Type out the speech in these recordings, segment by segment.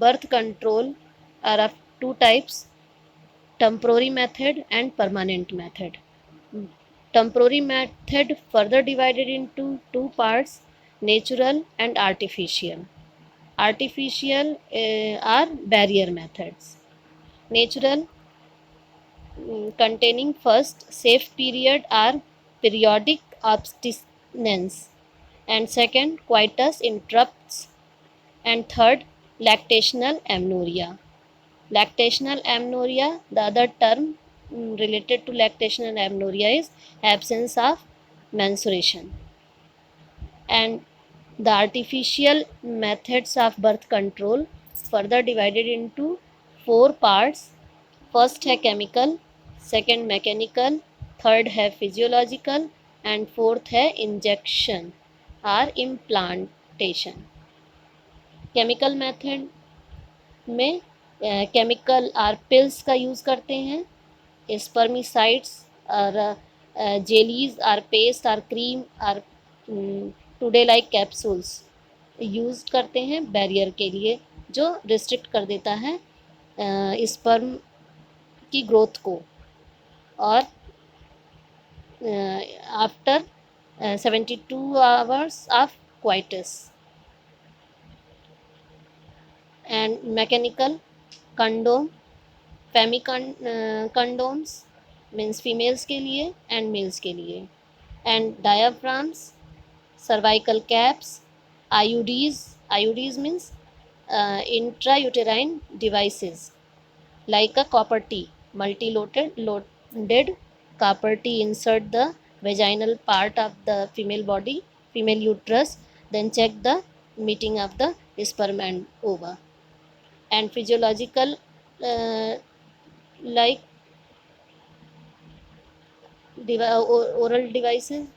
birth control are of two types: temporary method and permanent method. Temporary method further divided into two parts: natural and artificial. Artificial are barrier methods. Natural, containing first, safe period are periodic abstinence, and second, coitus interrupts, and third, lactational amenorrhea. Lactational amenorrhea, the other term related to lactational amenorrhea is absence of menstruation. And the artificial methods of birth control further divided into four parts: first है chemical, second mechanical, third है physiological, and fourth है injection or implantation. chemical method में chemical or pills का use करते हैं, spermicides और jellies or paste or cream or today like capsules use करते हैं बैरियर के लिए, जो रिस्ट्रिक्ट कर देता है स्पर्म की ग्रोथ को। और after 72 hours of coitus. And mechanical condom, femi condoms means females के लिए एंड मेल्स के लिए, and diaphragms, cervical caps, IUDs means intrauterine devices like a copper T, loaded copper T insert the vaginal part of the female uterus, then check the meeting of the sperm and ova. And physiological, like oral devices.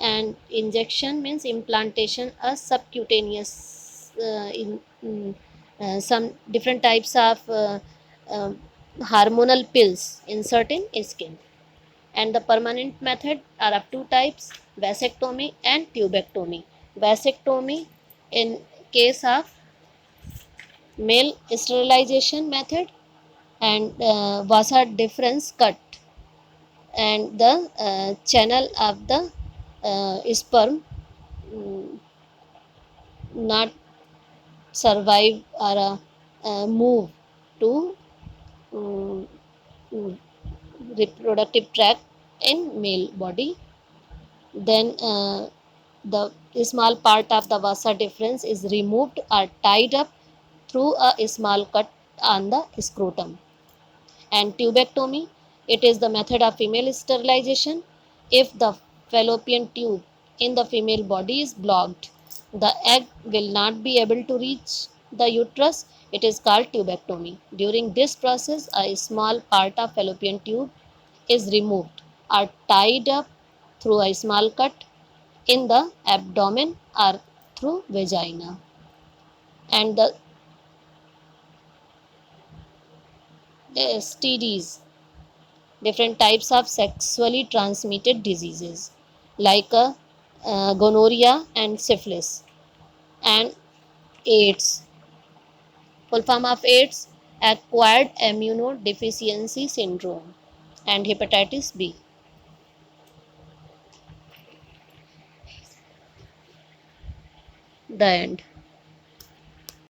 And injection means implantation, a subcutaneous some different types of hormonal pills insert in skin. And the permanent method are of two types: vasectomy and tubectomy. Vasectomy in case of male sterilization method, and vasa deferens cut, and the channel of the sperm not survive or move to reproductive tract in male body. Then the small part of the vasa deferens is removed or tied up through a small cut on the scrotum. And tubectomy, it is the method of female sterilization. If the fallopian tube in the female body is blocked, the egg will not be able to reach the uterus. It is called tubectomy. During this process, a small part of fallopian tube is removed or tied up through a small cut in the abdomen or through vagina. And the STDs, different types of sexually transmitted diseases like gonorrhea and syphilis, and AIDS. Full form of AIDS: acquired immunodeficiency syndrome, and hepatitis B. The end.